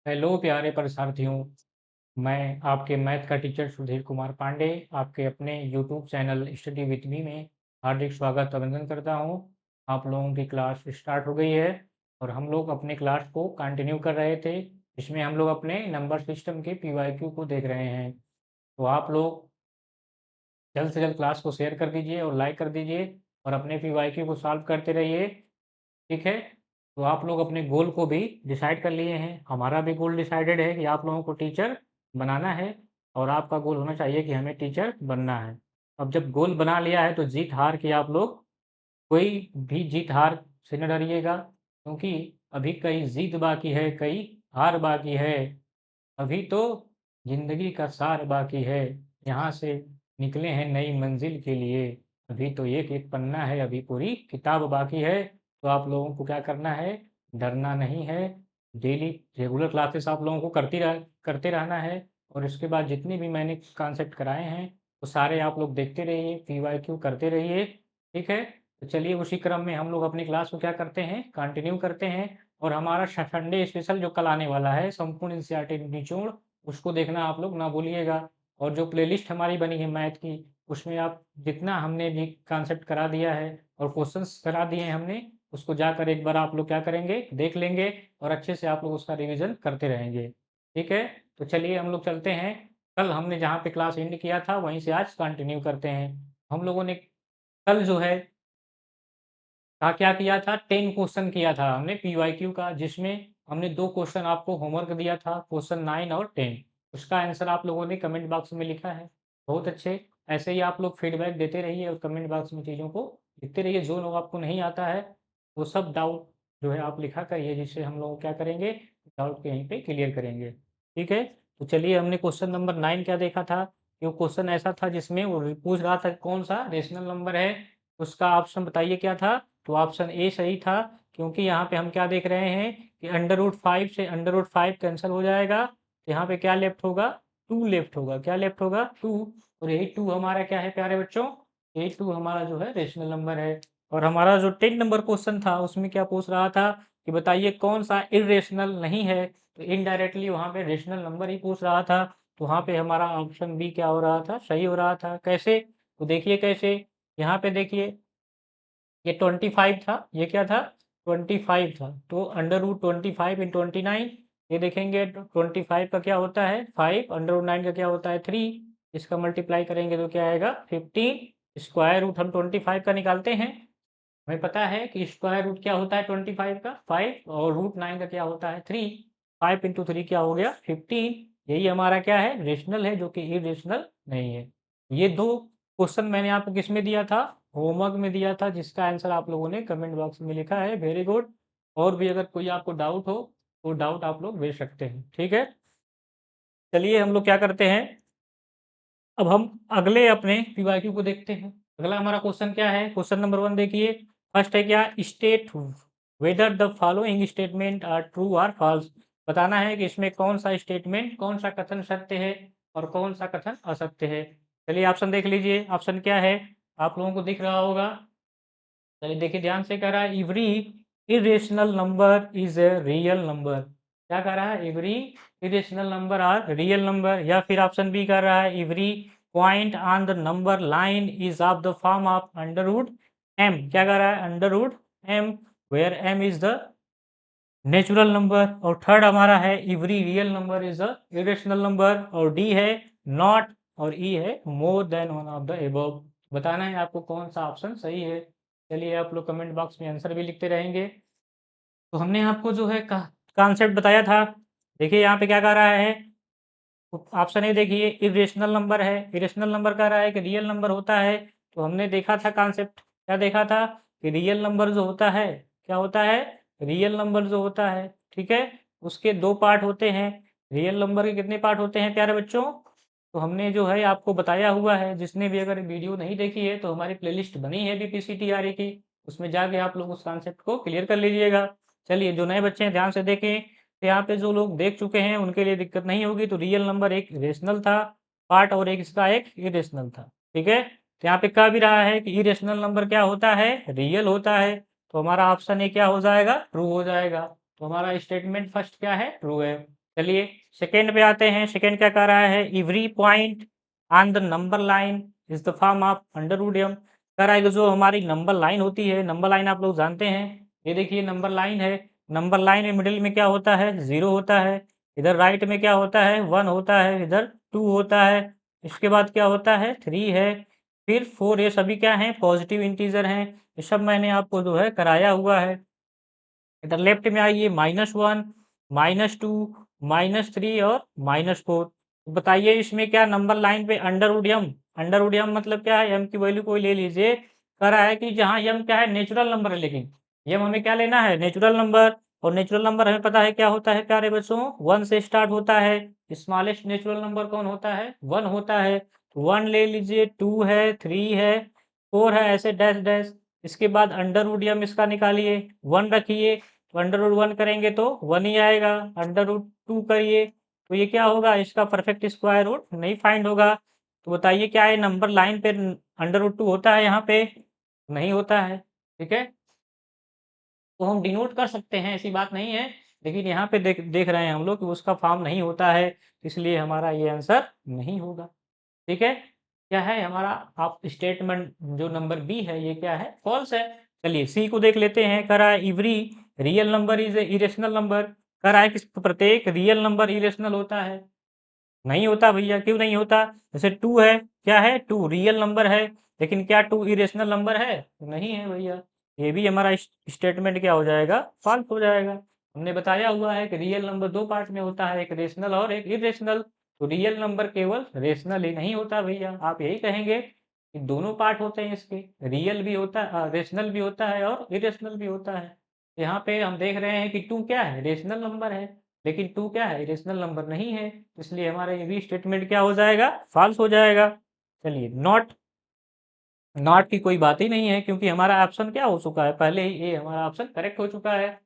Hello प्यारे परीक्षार्थियों। मैं आपके मैथ का टीचर सुधीर कुमार पांडे आपके अपने YouTube channel study with me में हार्दिक स्वागत अभिनंदन करता हूं। आप लोगों की क्लास स्टार्ट हो गई है और हम लोग अपने क्लास को कंटिन्यू कर रहे थे। इसमें हम लोग अपने नंबर सिस्टम के पीवाईक्यू को देख रहे हैं। तो आप लोग जल्द से जल्द क्लास को शेयर कर दीजिए और लाइक कर दीजिए और अपने पीवाईक्यू को सॉल्व करते रहिए। ठीक है। तो आप लोग अपने गोल को भी डिसाइड कर लिए हैं। हमारा भी गोल डिसाइडेड है कि आप लोगों को टीचर बनाना है और आपका गोल होना चाहिए कि हमें टीचर बनना है। अब जब गोल बना लिया है तो जीत हार की आप लोग कोई भी जीत हार से न डरिएगा, क्योंकि अभी कई जीत बाकी है, कई हार बाकी है। अभी तो जिंदगी का सार बाकी है, यहाँ से निकले हैं नई मंजिल के लिए। अभी तो एक एक पन्ना है, अभी पूरी किताब बाकी है। तो आप लोगों को क्या करना है, डरना नहीं है। डेली रेगुलर क्लासेस आप लोगों को करते रहना है। और इसके बाद जितने भी मैंने कॉन्सेप्ट कराए हैं वो सारे आप लोग देखते रहिए, पीवाईक्यू करते रहिए। ठीक है। तो चलिए उसी क्रम में हम लोग अपनी क्लास को क्या करते हैं, कंटिन्यू करते हैं। और हमारा संडे स्पेशल जो कल आने वाला है, संपूर्ण एनसीईआरटी निचोड़, उसको देखना आप लोग ना भूलिएगा। और जो प्लेलिस्ट हमारी बनी है मैथ की, उसमें आप जितना हमने भी कॉन्सेप्ट करा दिया है और क्वेश्चंस करा दिए हैं हमने, उसको जाकर एक बार आप लोग क्या करेंगे, देख लेंगे और अच्छे से आप लोग उसका रिवीजन करते रहेंगे। ठीक है। तो चलिए हम लोग चलते हैं। कल हमने जहाँ पे क्लास एंड किया था वहीं से आज कंटिन्यू करते हैं। हम लोगों ने कल जो है क्या किया था, 10 क्वेश्चन किया था हमने पीवाईक्यू का, जिसमें हमने 2 क्वेश्चन आपको होमवर्क दिया था, क्वेश्चन 9 और 10। उसका आंसर आप लोगों ने कमेंट बॉक्स में लिखा है। बहुत अच्छे। ऐसे ही आप लोग फीडबैक देते रहिए और कमेंट बॉक्स में चीज़ों को लिखते रहिए। जो लोग आपको नहीं आता है वो सब डाउट जो है आप लिखा करिए, जिससे हम लोग क्या करेंगे, डाउट को यहीं पे क्लियर करेंगे। ठीक है। तो चलिए हमने क्वेश्चन नंबर 9 क्या देखा था। ये क्वेश्चन ऐसा था जिसमें वो पूछ रहा था कौन सा रेशनल नंबर है। उसका ऑप्शन बताइए क्या था। तो ऑप्शन ए सही था, क्योंकि यहाँ पे हम क्या देख रहे हैं कि √5 से √5 कैंसिल हो जाएगा। तो यहाँ पे क्या लेफ्ट होगा, 2 लेफ्ट होगा। क्या लेफ्ट होगा, 2। और यही 2 हमारा क्या है प्यारे बच्चों, यही 2 हमारा जो है रेशनल नंबर है। और हमारा जो 10 नंबर क्वेश्चन था उसमें क्या पूछ रहा था कि बताइए कौन सा इरेशनल नहीं है। तो इनडायरेक्टली वहाँ पे रेशनल नंबर ही पूछ रहा था। तो वहाँ पे हमारा ऑप्शन बी क्या हो रहा था, सही हो रहा था। कैसे, तो देखिए कैसे, यहाँ पे देखिए ये 25 था, ये क्या था, 25 था। तो √25 इन 29, ये देखेंगे 25 का क्या होता है 5, √9 का क्या होता है 3। इसका मल्टीप्लाई करेंगे तो क्या आएगा 15। स्क्वायर रूट हम 25 का निकालते हैं। हमें पता है कि स्क्वायर रूट क्या होता है 25 का 5, और √9 का क्या होता है 3। 5 इंटू 3 क्या हो गया 15। यही हमारा क्या है, रेशनल है, जो कि इरेशनल नहीं है। ये 2 क्वेश्चन मैंने आपको किस में दिया था, होमवर्क में दिया था, जिसका आंसर आप लोगों ने कमेंट बॉक्स में लिखा है। Very good. और भी अगर कोई आपको डाउट हो तो डाउट आप लोग भेज सकते हैं। ठीक है। चलिए हम लोग क्या करते हैं, अब हम अगले अपने पीवाईक्यू को देखते हैं। अगला हमारा क्वेश्चन क्या है, क्वेश्चन नंबर 1 देखिए। फर्स्ट है क्या, state whether the following statement are true or false. बताना है कि इसमें कौन सा स्टेटमेंट, कौन सा कथन सत्य है और कौन सा कथन असत्य है। चलिए ऑप्शन देख लीजिए। ऑप्शन क्या है, आप लोगों को दिख रहा होगा। चलिए देखिए ध्यान से, कह रहा है every irrational number is a real number. क्या कह रहा है, every irrational number are real number. या फिर ऑप्शन बी कर रहा है every point on the number line is of the form of √m। क्या कह रहा है, √m, where m is the natural number. और थर्ड हमारा है every real number is a irrational number. और डी है नॉट, और ई है more than one of the above. बताना है आपको कौन सा ऑप्शन सही है। चलिए आप लोग कमेंट बॉक्स में आंसर भी लिखते रहेंगे। तो हमने आपको जो है कॉन्सेप्ट बताया था। देखिए यहाँ पे क्या कह रहा है, ऑप्शन ए देखिए, इरेशनल नंबर है। इरेशनल नंबर कह रहा है कि रियल नंबर होता है। तो हमने देखा था कॉन्सेप्ट, क्या देखा था कि रियल नंबर जो होता है, क्या होता है, रियल नंबर जो होता है, ठीक है, उसके 2 पार्ट होते हैं। रियल नंबर के कितने पार्ट होते हैं प्यारे बच्चों, तो हमने जो है आपको बताया हुआ है। जिसने भी अगर वीडियो नहीं देखी है तो हमारी प्लेलिस्ट बनी है BPCTRA की, उसमें जाके आप लोग उस कॉन्सेप्ट को क्लियर कर लीजिएगा। चलिए जो नए बच्चे हैं ध्यान से देखें। तो यहाँ पे जो लोग देख चुके हैं उनके लिए दिक्कत नहीं होगी। तो रियल नंबर एक रेशनल था पार्ट, और एक इसका एक इरेशनल था। ठीक है। तो यहाँ पे कह भी रहा है कि इरेशनल नंबर क्या होता है, रियल होता है। तो हमारा ऑप्शन ए क्या हो जाएगा, ट्रू हो जाएगा। तो हमारा स्टेटमेंट फर्स्ट क्या है, ट्रू है। चलिए सेकेंड पे आते हैं। सेकेंड क्या कह रहा है, every point on the number line is the form of under root M. कह रहा है कि जो हमारी नंबर लाइन होती है, नंबर लाइन आप लोग जानते हैं, ये देखिए नंबर लाइन है। नंबर लाइन में मिडिल में क्या होता है, 0 होता है। इधर राइट में क्या होता है, 1 होता है। इधर 2 होता है। इसके बाद क्या होता है, 3 है। फिर 4। ये सभी क्या हैं, पॉजिटिव इंटीजर हैं। ये सब मैंने आपको जो है कराया हुआ है। इधर लेफ्ट में आइए, -1, -2, -3 और -4। बताइए इसमें क्या नंबर लाइन पे under root M. Under root M मतलब क्या है, एम की वैल्यू कोई ले लीजिए। कह रहा है कि जहाँ एम क्या है, नेचुरल नंबर है, लेकिन एम हमें क्या लेना है, नेचुरल नंबर। और नेचुरल नंबर हमें पता है क्या होता है प्यारे बच्चों, 1 से स्टार्ट होता है। स्मॉलेस्ट नेचुरल नंबर कौन होता है, 1 होता है। 1 ले लीजिए, 2 है, 3 है, 4 है, ऐसे डैश डैश। इसके बाद अंडर रूट एम इसका निकालिए, 1 रखिए, तो अंडर रूट 1 करेंगे तो 1 ही आएगा। अंडर रूट 2 करिए तो ये क्या होगा, इसका परफेक्ट स्क्वायर रूट नहीं फाइंड होगा। तो बताइए क्या है, नंबर लाइन पे अंडर रूट 2 होता है, यहाँ पे नहीं होता है। ठीक है, तो हम डिनोट कर सकते हैं, ऐसी बात नहीं है। लेकिन यहाँ पे देख देख रहे हैं हम लोग कि उसका फॉर्म नहीं होता है, इसलिए हमारा ये आंसर नहीं होगा। ठीक है, क्या है हमारा, आप स्टेटमेंट जो नंबर बी है ये क्या है, फॉल्स है। चलिए सी को देख लेते हैं। कह रहा है every real number is A irrational number. कह रहा है कि प्रत्येक रियल नंबर इरेशनल होता है। नहीं होता भैया, क्यों नहीं होता। जैसे 2 है, क्या है, 2 रियल नंबर है, लेकिन क्या 2 इरेशनल नंबर है, नहीं है भैया। ये भी हमारा स्टेटमेंट क्या हो जाएगा, फॉल्स हो जाएगा। हमने बताया हुआ है कि रियल नंबर 2 पार्ट में होता है, एक रेशनल और एक इरेशनल। तो रियल नंबर केवल रेशनल ही नहीं होता भैया, आप यही कहेंगे कि दोनों पार्ट होते हैं इसके, रियल भी होता है, रेशनल भी होता है और इरेशनल भी होता है। यहाँ पे हम देख रहे हैं कि 2 क्या है, रेशनल नंबर है, लेकिन 2 क्या है, इरेशनल नंबर नहीं है। इसलिए हमारा ये भी स्टेटमेंट क्या हो जाएगा, फॉल्स हो जाएगा। चलिए नॉट, नॉट की कोई बात ही नहीं है, क्योंकि हमारा ऑप्शन क्या हो चुका है, पहले ही ये हमारा ऑप्शन करेक्ट हो चुका है।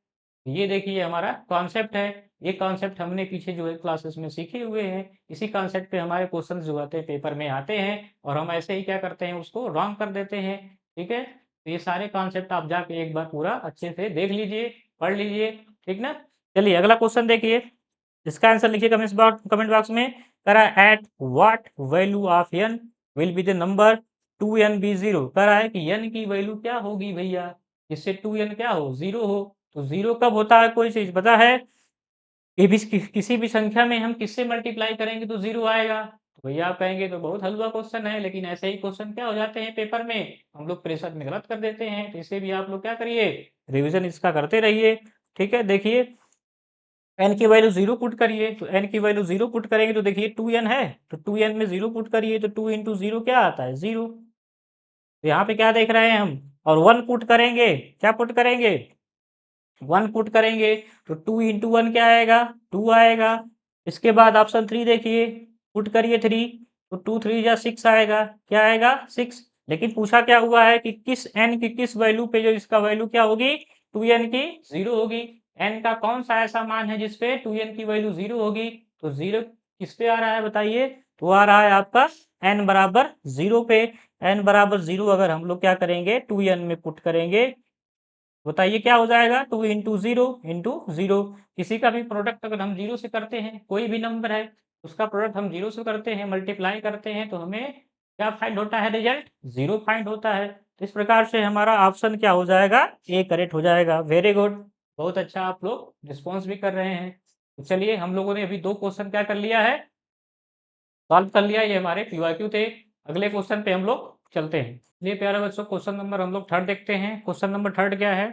ये देखिए हमारा कॉन्सेप्ट है। ये कॉन्सेप्ट हमने पीछे जो है क्लासेस में सीखे हुए हैं। इसी कॉन्सेप्ट पे हमारे क्वेश्चन जो आते हैं पेपर में आते हैं, और हम ऐसे ही क्या करते हैं, उसको रॉन्ग कर देते हैं। ठीक है, तो ये सारे कॉन्सेप्ट आप जाके एक बार पूरा अच्छे से देख लीजिए, पढ़ लीजिए। ठीक ना। चलिए अगला क्वेश्चन देखिए, इसका आंसर लिखिए कमेंट बॉक्स में। करा at what value of n will be the number 2n be 0। कह रहा है कि n की वैल्यू क्या होगी भैया, जिससे 2n क्या हो, 0 हो। तो 0 कब होता है, कोई चीज पता है, ये भी किसी भी संख्या में हम किससे मल्टीप्लाई करेंगे तो 0 आएगा। तो भैया आप कहेंगे तो बहुत हलवा क्वेश्चन है, लेकिन ऐसे ही क्वेश्चन क्या हो जाते हैं पेपर में, हम लोग प्रेशर में गलत कर देते हैं। तो इसे भी आप लोग क्या करिए, रिविजन इसका करते रहिए। ठीक है, देखिए n की वैल्यू 0 पुट करिए, तो n की वैल्यू 0 पुट करेंगे तो देखिए 2n है, तो 2n में 0 पुट करिए तो 2 इंटू 0 क्या आता है, 0। तो यहाँ पे क्या देख रहे हैं हम, और 1 पुट करेंगे, क्या पुट करेंगे, 1 पुट करेंगे तो 2 इंटू 1 क्या आएगा, 2 आएगा। इसके बाद ऑप्शन 3 देखिए, पुट करिए 3, तो 2 3 या 6 आएगा, क्या आएगा, 6। लेकिन पूछा क्या हुआ है कि किस n की किस वैल्यू पे जो इसका वैल्यू क्या होगी, 2n की 0 होगी। n का कौन सा ऐसा मान है जिसपे 2n की वैल्यू 0 होगी, तो 0 किस पे आ रहा है बताइए, तो आ रहा है आपका n बराबर 0 पे। n बराबर 0 अगर हम लोग क्या करेंगे, 2n में पुट करेंगे, बताइए क्या हो जाएगा, 2 इंटू 0 इंटू 0। किसी का भी प्रोडक्ट अगर हम 0 से करते हैं, कोई भी नंबर है उसका प्रोडक्ट हम 0 से करते हैं, मल्टीप्लाई करते हैं, तो हमें क्या फाइंड होता है, रिजल्ट 0 फाइंड होता है। तो इस प्रकार से हमारा ऑप्शन क्या हो जाएगा, ए करेक्ट हो जाएगा। वेरी गुड, बहुत अच्छा, आप लोग रिस्पॉन्स भी कर रहे हैं। तो चलिए हम लोगों ने अभी 2 क्वेश्चन क्या कर लिया है, सॉल्व कर लिया। ये हमारे पीवाईक्यू थे। अगले क्वेश्चन पे हम लोग चलते हैं। चलिए प्यारे बच्चों, क्वेश्चन नंबर हम लोग थर्ड देखते हैं। क्वेश्चन नंबर थर्ड क्या है,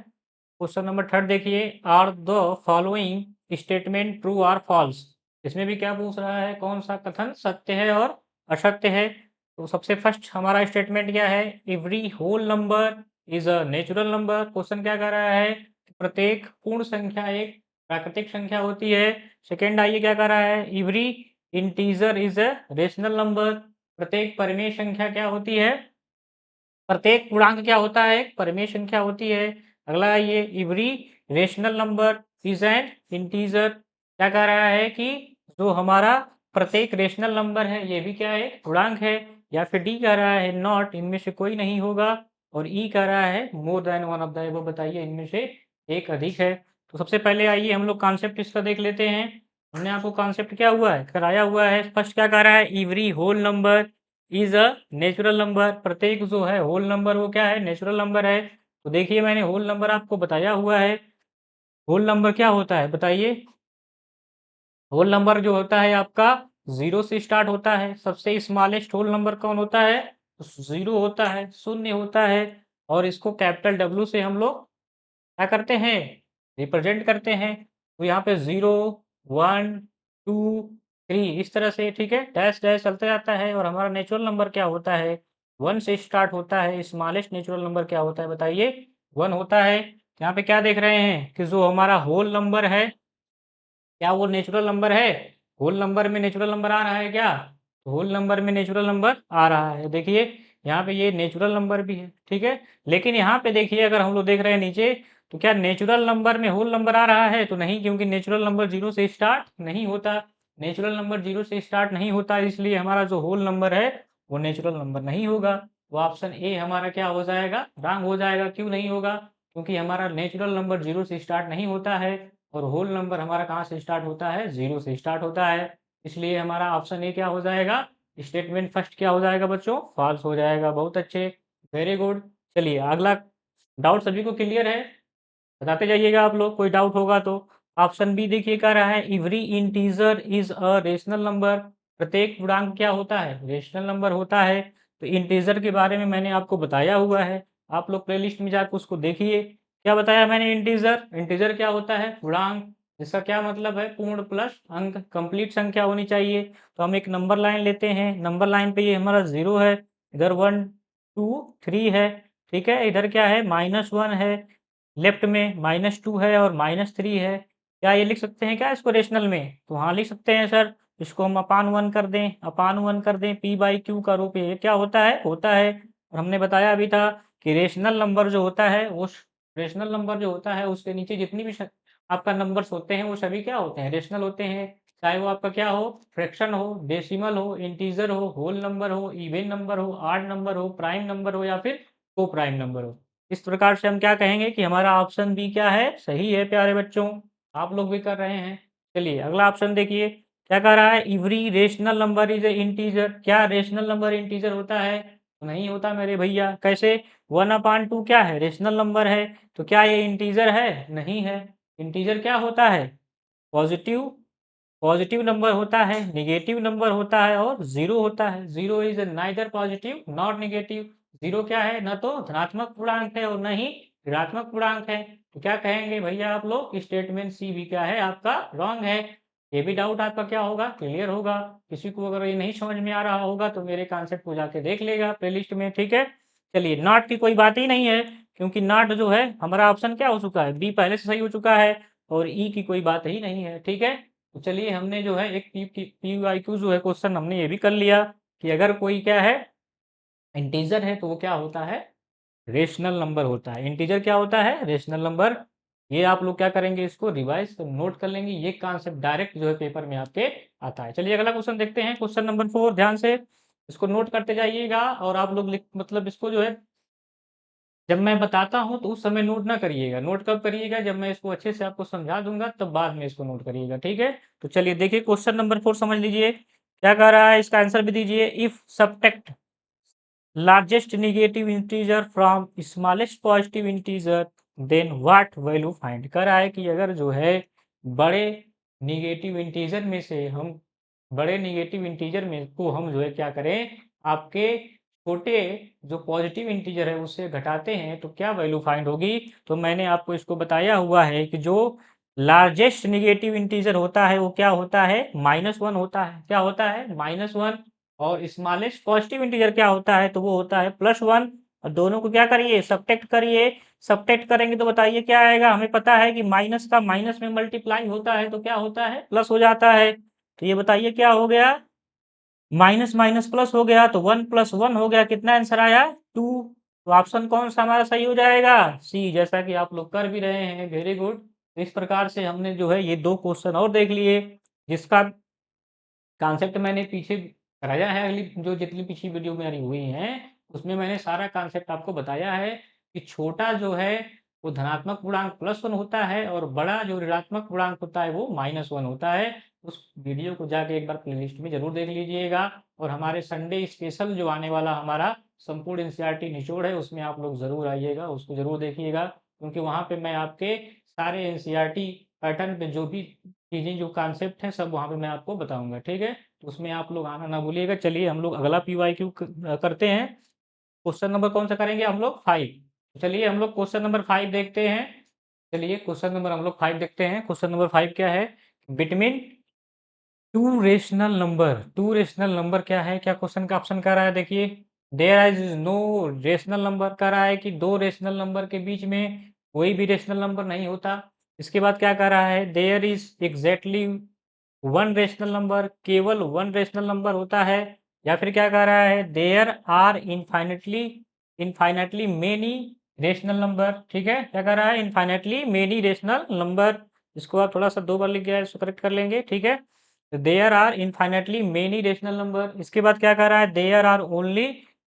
क्वेश्चन नंबर थर्ड देखिए, are the following statement true or false. इसमें भी क्या पूछ रहा है, कौन सा कथन सत्य है और असत्य है। तो सबसे फर्स्ट हमारा स्टेटमेंट क्या है, every whole number is a natural number. Question क्या कर रहा है, प्रत्येक पूर्ण संख्या एक प्राकृतिक संख्या होती है। सेकेंड आइए क्या कर रहा है, every integer is a rational number. प्रत्येक परिमेय संख्या क्या होती है, प्रत्येक पूर्णांक क्या होता है, एक परिमेय संख्या होती है। अगला ये every rational number is an integer. क्या कह रहा है कि जो हमारा प्रत्येक रेशनल नंबर है ये भी क्या है, पूर्णांक है। या फिर डी कह रहा है नॉट, इनमें से कोई नहीं होगा। और ई कह रहा है more than one of the above, बताइए इनमें से एक अधिक है। तो सबसे पहले आइए हम लोग कॉन्सेप्ट इसका देख लेते हैं। हमने आपको कॉन्सेप्ट क्या हुआ है कराया हुआ है। फर्स्ट क्या कह रहा है, every whole number is a natural number. प्रत्येक जो है होल नंबर वो क्या है, नेचुरल नंबर है। तो देखिए मैंने होल नंबर आपको बताया हुआ है। होल नंबर क्या होता है बताइए। होल नंबर जो होता है आपका 0 से स्टार्ट होता है। सबसे स्मॉलेस्ट होल नंबर कौन होता है, 0 होता है, शून्य होता है। और इसको कैपिटल डब्ल्यू से हम लोग क्या करते हैं, रिप्रेजेंट करते हैं। तो यहाँ पे 0 1 2 3 इस तरह से, ठीक है, डैश डैश चलता जाता है। और हमारा नेचुरल नंबर क्या होता है, 1 से स्टार्ट होता है। स्मॉलेस्ट नेचुरल नंबर क्या होता है बताइए, 1 होता है। यहाँ पे क्या देख रहे हैं कि जो हमारा होल नंबर है, क्या वो नेचुरल नंबर है, होल नंबर में नेचुरल नंबर आ रहा है क्या, तो होल नंबर में नेचुरल नंबर आ रहा है। देखिए यहाँ पे ये नेचुरल नंबर भी है, ठीक है। लेकिन यहाँ पे देखिए अगर हम लोग देख रहे हैं नीचे, तो क्या नेचुरल नंबर में होल नंबर आ रहा है, तो नहीं, क्योंकि नेचुरल नंबर 0 से स्टार्ट नहीं होता। नेचुरल नंबर 0 से स्टार्ट नहीं होता, इसलिए हमारा जो होल नंबर है वो नेचुरल नंबर नहीं होगा। वो ऑप्शन ए हमारा क्या हो जाएगा, रॉन्ग हो जाएगा। क्यों नहीं होगा, क्योंकि हमारा नेचुरल नंबर 0 से स्टार्ट नहीं होता है। और होल नंबर हमारा कहाँ से स्टार्ट होता है, 0 से स्टार्ट होता है। इसलिए हमारा ऑप्शन ए क्या हो जाएगा, स्टेटमेंट फर्स्ट क्या हो जाएगा बच्चों, फॉल्स हो जाएगा। बहुत अच्छे, वेरी गुड। चलिए अगला, डाउट सभी को क्लियर है, बताते जाइएगा आप लोग, कोई डाउट होगा तो। ऑप्शन बी देखिए क्या रहा है, every integer is a rational number. प्रत्येक पूर्णांक क्या होता है, रेशनल नंबर होता है। तो इंटीजर के बारे में मैंने आपको बताया हुआ है, आप लोग प्लेलिस्ट में जाकर उसको देखिए। क्या बताया मैंने, इंटीजर, इंटीजर क्या होता है, पूर्णांक, जिसका क्या मतलब है, पूर्ण प्लस अंक, कंप्लीट संख्या होनी चाहिए। तो हम एक नंबर लाइन लेते हैं, नंबर लाइन पे ये हमारा 0 है, इधर 1 2 3 है, ठीक है। इधर क्या है, -1 है, लेफ्ट में -2 है और -3 है। क्या ये लिख सकते हैं क्या इसको रेशनल में, तो हाँ लिख सकते हैं सर। इसको हम अपान 1 कर दें, अपान 1 कर दें, पी बाई क्यू का रूप ये क्या होता है, होता है। और हमने बताया भी था कि रेशनल नंबर जो होता है, उस रेशनल नंबर जो होता है उसके नीचे जितनी भी आपका नंबर्स होते हैं वो सभी क्या होते हैं, रेशनल होते हैं। चाहे वो आपका क्या हो, फ्रैक्शन हो, डेसिमल हो, इंटीजर हो, होल नंबर हो, इवन नंबर हो, ऑड नंबर हो, प्राइम नंबर हो या फिर को प्राइम नंबर हो। इस प्रकार से हम क्या कहेंगे कि हमारा ऑप्शन बी क्या है, सही है प्यारे बच्चों। आप लोग भी कर रहे हैं। चलिए अगला ऑप्शन देखिए, क्या कह रहा है, every rational number is a integer. क्या रेशनल नंबर इंटीजर होता है, तो नहीं होता मेरे भैया। कैसे, 1/2 क्या है, रेशनल नंबर है। तो क्या ये इंटीजर है, नहीं है। इंटीजर क्या होता है, पॉजिटिव, पॉजिटिव नंबर होता है, नेगेटिव नंबर होता है और जीरो होता है। Zero is neither positive not negative. Zero क्या है, न तो धनात्मक पूर्णांक है और न ही ऋणात्मक पूर्णांक है। तो क्या कहेंगे भैया आप लोग, स्टेटमेंट सी भी क्या है आपका, रॉन्ग है। ये भी डाउट आपका क्या होगा, क्लियर होगा। किसी को अगर ये नहीं समझ में आ रहा होगा तो मेरे कॉन्सेप्ट को जाके देख लेगा प्लेलिस्ट में, ठीक है। चलिए नॉट की कोई बात ही नहीं है, क्योंकि नॉट जो है हमारा ऑप्शन क्या हो चुका है, बी पहले से सही हो चुका है। और ई की कोई बात ही नहीं है, ठीक है। तो चलिए हमने जो है एक पी वाई क्यू जो है क्वेश्चन हमने ये भी कर लिया कि अगर कोई क्या है, इंटीजर है, तो वो क्या होता है, रेशनल नंबर होता है। इंटीजर क्या होता है, रेशनल नंबर। ये आप लोग क्या करेंगे, इसको रिवाइज नोट कर लेंगे। ये कॉन्सेप्ट डायरेक्ट जो है पेपर में आपके आता है। चलिए अगला क्वेश्चन देखते हैं, क्वेश्चन नंबर 4, ध्यान से इसको नोट करते जाइएगा। और आप लोग मतलब इसको जो है, जब मैं बताता हूँ तो उस समय नोट ना करिएगा। नोट कब करिएगा, जब मैं इसको अच्छे से आपको समझा दूंगा तब बाद में इसको नोट करिएगा, ठीक है। तो चलिए देखिए क्वेश्चन नंबर 4 समझ लीजिए, क्या कह रहा है, इसका आंसर भी दीजिए। If subtract largest negative integer from smallest positive integer then what value find. कर रहा है कि अगर जो है बड़े नेगेटिव इंटीजर में से हम, बड़े नेगेटिव इंटीजर में को हम जो है क्या करें, आपके छोटे जो पॉजिटिव इंटीजर है उससे घटाते हैं तो क्या वैल्यू फाइंड होगी। तो मैंने आपको इसको बताया हुआ है कि जो लार्जेस्ट नेगेटिव इंटीजर होता है वो क्या होता है, -1 होता है। क्या होता है, -1। और स्मॉलेस्ट पॉजिटिव इंटीजर क्या होता है, तो वो होता है +1। और दोनों को क्या करिए, सब्ट्रैक्ट करिए। सब्ट्रैक्ट करेंगे तो बताइए क्या आएगा। हमें पता है कि माइनस का माइनस में मल्टीप्लाई होता है तो क्या होता है, प्लस हो जाता है। तो ये बताइए क्या हो गया, माइनस माइनस प्लस हो गया, तो 1 + 1 हो गया। कितना आंसर आया, 2। तो ऑप्शन कौन सा हमारा सही हो जाएगा, सी, जैसा कि आप लोग कर भी रहे हैं, वेरी गुड। इस प्रकार से हमने जो है ये 2 क्वेश्चन और देख लिए, जिसका कॉन्सेप्ट मैंने पीछे कराया है। अगली जो जितनी पिछली वीडियो मेरी हुई हैं उसमें मैंने सारा कॉन्सेप्ट आपको बताया है कि छोटा जो है वो धनात्मक पूर्णांक +1 होता है और बड़ा जो ऋणात्मक पूर्णांक होता है वो -1 होता है। उस वीडियो को जाके एक बार प्लेलिस्ट में ज़रूर देख लीजिएगा। और हमारे संडे स्पेशल जो आने वाला हमारा संपूर्ण एनसीईआरटी निचोड़ है, उसमें आप लोग ज़रूर आइएगा, उसको ज़रूर देखिएगा, क्योंकि वहाँ पे मैं आपके सारे एनसीईआरटी पैटर्न पे जो भी चीज़ें, जो कॉन्सेप्ट हैं, सब वहाँ पे मैं आपको बताऊँगा, ठीक है? तो उसमें आप लोग आना ना भूलिएगा। चलिए हम लोग अगला पीवाईक्यू करते हैं। क्वेश्चन नंबर कौन सा करेंगे हम लोग? 5। चलिए हम लोग क्वेश्चन नंबर 5 देखते हैं। चलिए क्वेश्चन नंबर हम लोग 5 देखते हैं। क्वेश्चन नंबर 5 क्या है? बिटवीन टू रेशनल नंबर क्या है? क्या क्वेश्चन का ऑप्शन कह रहा है? देखिए, there is no rational number कह रहा है कि दो रेशनल नंबर के बीच में कोई भी रेशनल नंबर नहीं होता। इसके बाद क्या कह रहा है? There is exactly one rational number, केवल वन रेशनल नंबर होता है। या फिर क्या कह रहा है? There are infinitely many rational number. ठीक है, क्या कह रहा है? Infinitely many rational number. इसको आप थोड़ा सा 2 बार लिख गया है, इसको करेक्ट कर लेंगे, ठीक है। There are infinitely many rational number. इसके बाद क्या कह रहा है? There are only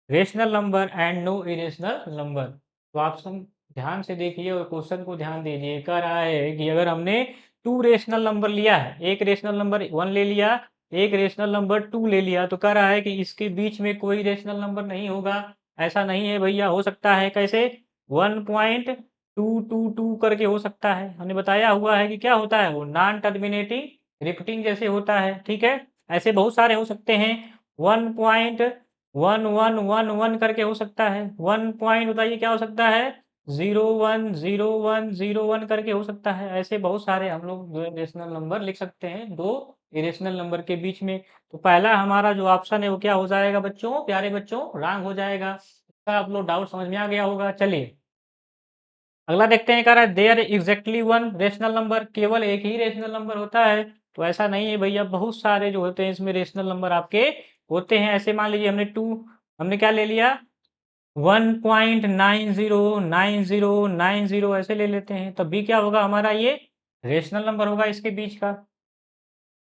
rational number and no irrational number. तो आप सब ध्यान से देखिए और क्वेश्चन को ध्यान दीजिए। कह रहा है कि अगर हमने टू रेशनल नंबर लिया है, एक रेशनल नंबर 1 ले लिया, एक रेशनल नंबर 2 ले लिया, तो कह रहा है कि इसके बीच में कोई रेशनल नंबर नहीं होगा। ऐसा नहीं है भैया, हो सकता है कैसे? 1.222 करके हो सकता है। हमने बताया हुआ है कि क्या होता है वो, नॉन टर्मिनेटिंग रिपीटिंग जैसे होता है, ठीक है। ऐसे बहुत सारे हो सकते हैं। 1.1111 करके हो सकता है। 1 पॉइंट बताइए क्या हो सकता है? 010101 करके हो सकता है। ऐसे बहुत सारे हम लोग रेशनल नंबर लिख सकते हैं दो इरेशनल नंबर के बीच में। तो पहला हमारा जो ऑप्शन है वो क्या हो जाएगा बच्चों, प्यारे बच्चों? रॉन्ग हो जाएगा। इसका आप लोग डाउट समझ में आ गया होगा। चलिए अगला देखते हैं। कह रहा है there exactly one rational number, केवल एक ही रेशनल नंबर होता है। तो ऐसा नहीं है भैया, बहुत सारे जो होते हैं इसमें रेशनल नंबर आपके होते हैं। ऐसे मान लीजिए हमने क्या ले लिया? 1.909090 ऐसे ले लेते हैं, तब भी क्या होगा हमारा? ये रेशनल नंबर होगा इसके बीच का।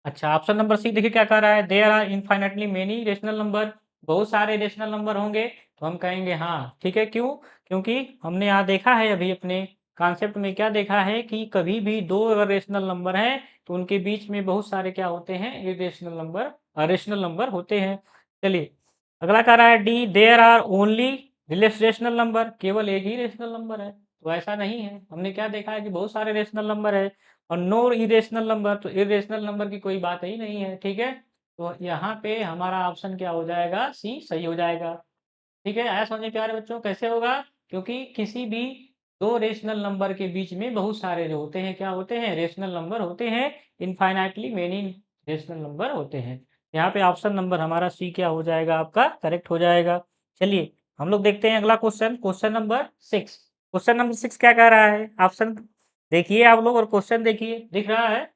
अच्छा, ऑप्शन नंबर सी देखिए क्या कह रहा है? There are infinitely many rational number, बहुत सारे रेशनल नंबर होंगे। तो हम कहेंगे हाँ, ठीक है। क्यों? क्योंकि हमने यहाँ देखा है, अभी अपने कॉन्सेप्ट में क्या देखा है कि कभी भी दो अगर रेशनल नंबर हैं तो उनके बीच में बहुत सारे क्या होते हैं? रेशनल नंबर होते हैं। चलिए अगला कह रहा है D, there are only rational number, केवल एक ही रेशनल नंबर है। तो ऐसा नहीं है, हमने क्या देखा है कि बहुत सारे रेशनल नंबर है। और नो इरेशनल नंबर, तो इरेशनल नंबर की कोई बात ही नहीं है, ठीक है। तो यहाँ पे हमारा ऑप्शन क्या हो जाएगा? सी सही हो जाएगा। ठीक है, आया समझ में प्यारे बच्चों? कैसे होगा? क्योंकि किसी भी दो रेशनल नंबर के बीच में बहुत सारे जो होते हैं, क्या होते हैं? रेशनल नंबर होते हैं। इनफाइनाइटली मेनी रेशनल नंबर होते हैं। यहाँ पे ऑप्शन नंबर हमारा सी क्या हो जाएगा? आपका करेक्ट हो जाएगा। चलिए हम लोग देखते हैं अगला question, question number 6। Question number 6 क्या कह रहा है? ऑप्शन देखिए आप लोग और क्वेश्चन देखिए, दिख रहा है?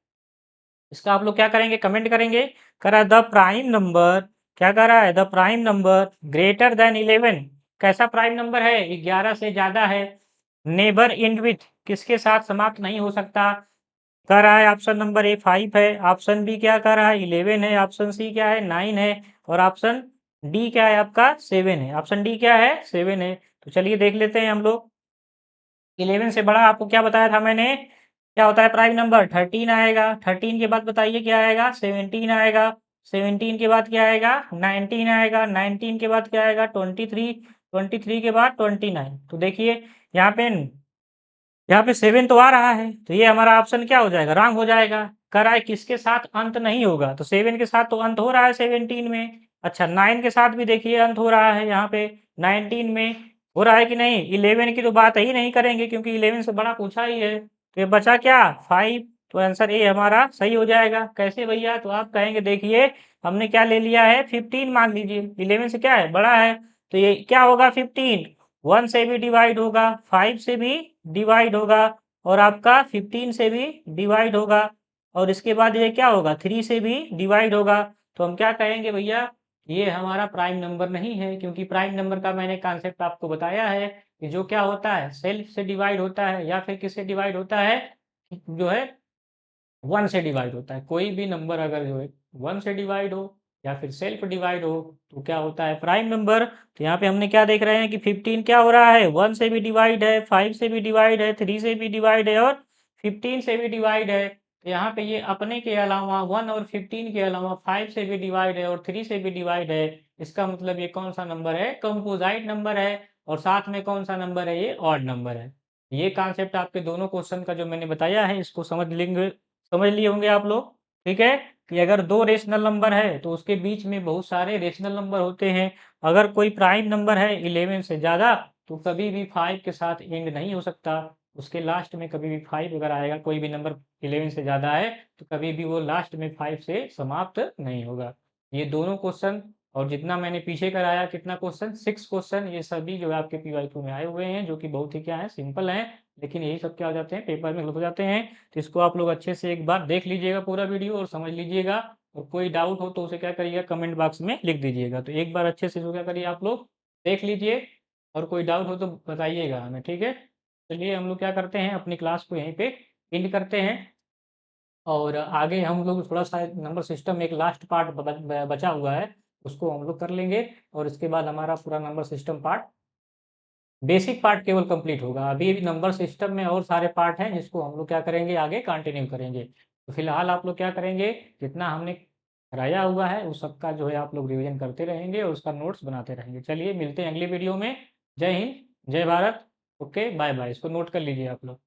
इसका आप लोग क्या करेंगे? कमेंट करेंगे। कह रहा है द प्राइम नंबर, क्या कह रहा है? The prime number greater than 11, कैसा प्राइम नंबर है? 11 से ज्यादा है। नेबर इंड विथ, किसके साथ समाप्त नहीं हो सकता? कह रहा है ऑप्शन नंबर ए 5 है, ऑप्शन बी क्या कह रहा है? 11 है, ऑप्शन सी क्या है? 9 है, और ऑप्शन डी क्या है आपका? 7 है। ऑप्शन डी क्या है? 7 है। तो चलिए देख लेते हैं हम लोग। 11 से बड़ा आपको क्या बताया था मैंने? क्या होता है प्राइम नंबर? 13 आएगा। 13 के बाद बताइए क्या आएगा? 17 आएगा। 17 के बाद क्या आएगा? 19 आएगा। 19 के बाद क्या आएगा? 23। 23 के बाद 29। तो देखिए यहाँ पे 7 तो आ रहा है, तो ये हमारा ऑप्शन क्या हो जाएगा? रॉन्ग हो जाएगा। कह रहा है किसके साथ अंत नहीं होगा? तो 7 के साथ तो अंत हो रहा है 17 में। अच्छा, 9 के साथ भी देखिए अंत हो रहा है यहाँ पे 19 में। हो रहा है कि नहीं? 11 की तो बात ही नहीं करेंगे, क्योंकि 11 से बड़ा पूछा ही है। तो ये बचा क्या? 5। तो आंसर ए हमारा सही हो जाएगा। कैसे भैया? तो आप कहेंगे देखिए हमने क्या ले लिया है? 15 मान लीजिए, 11 से क्या है? बड़ा है। तो ये क्या होगा? 15 1 से भी डिवाइड होगा, 5 से भी डिवाइड होगा, और आपका 15 से भी डिवाइड होगा, और इसके बाद ये क्या होगा? 3 से भी डिवाइड होगा। तो हम क्या कहेंगे भैया? ये हमारा प्राइम नंबर नहीं है, क्योंकि प्राइम नंबर का मैंने कॉन्सेप्ट आपको बताया है कि जो क्या होता है? सेल्फ से डिवाइड होता है, या फिर किससे डिवाइड होता है? जो है 1 से डिवाइड होता है। कोई भी नंबर अगर जो है 1 से डिवाइड हो या फिर सेल्फ डिवाइड हो तो क्या होता है? Prime number. तो यहाँ पे हमने क्या देख रहे हैं कि 15 क्या हो रहा है? 1 से भी डिवाइड है, 5 से भी डिवाइड है, 3 से भी डिवाइड है, और 15 से भी डिवाइड है। तो यहाँ पे ये अपने के अलावा 1 और 15 के अलावा 5 से भी डिवाइड है और 3 से भी डिवाइड है। इसका मतलब ये कौन सा नंबर है? कंपोजिट नंबर है। और साथ में कौन सा नंबर है? ये ऑड नंबर है। ये कॉन्सेप्ट आपके दोनों क्वेश्चन का जो मैंने बताया है इसको समझ लिए होंगे आप लोग। ठीक है, कि अगर दो रेशनल नंबर है तो उसके बीच में बहुत सारे रेशनल नंबर होते हैं। अगर कोई प्राइम नंबर है 11 से ज़्यादा तो कभी भी 5 के साथ एंड नहीं हो सकता। उसके लास्ट में कभी भी 5 अगर आएगा, कोई भी नंबर 11 से ज़्यादा है तो कभी भी वो लास्ट में 5 से समाप्त नहीं होगा। ये दोनों क्वेश्चन और जितना मैंने पीछे कराया, कितना क्वेश्चन, 6 क्वेश्चन, ये सभी जो है आपके PYQ में आए हुए हैं, जो कि बहुत ही क्या है, सिंपल हैं। लेकिन यही सब क्या हो जाते हैं, पेपर में गलत हो जाते हैं। तो इसको आप लोग अच्छे से एक बार देख लीजिएगा पूरा वीडियो और समझ लीजिएगा। और कोई डाउट हो तो उसे क्या करिएगा, कमेंट बॉक्स में लिख दीजिएगा। तो एक बार अच्छे से इसको क्या करिए, आप लोग देख लीजिए और कोई डाउट हो तो बताइएगा हमें। ठीक है, चलिए हम लोग क्या करते हैं, अपनी क्लास को यहीं पे एंड करते हैं। और आगे हम लोग थोड़ा सा नंबर सिस्टम, एक लास्ट पार्ट बचा हुआ है, उसको हम लोग कर लेंगे। और इसके बाद हमारा पूरा number system part, basic part केवल कंप्लीट होगा। अभी भी नंबर सिस्टम में और सारे पार्ट हैं जिसको हम लोग क्या करेंगे, आगे कंटिन्यू करेंगे। तो फिलहाल आप लोग क्या करेंगे, जितना हमने कराया हुआ है उस सबका जो है आप लोग रिवीजन करते रहेंगे और उसका नोट्स बनाते रहेंगे। चलिए मिलते हैं अगली वीडियो में। जय हिंद, जय भारत। Okay, bye bye. इसको नोट कर लीजिए आप लोग।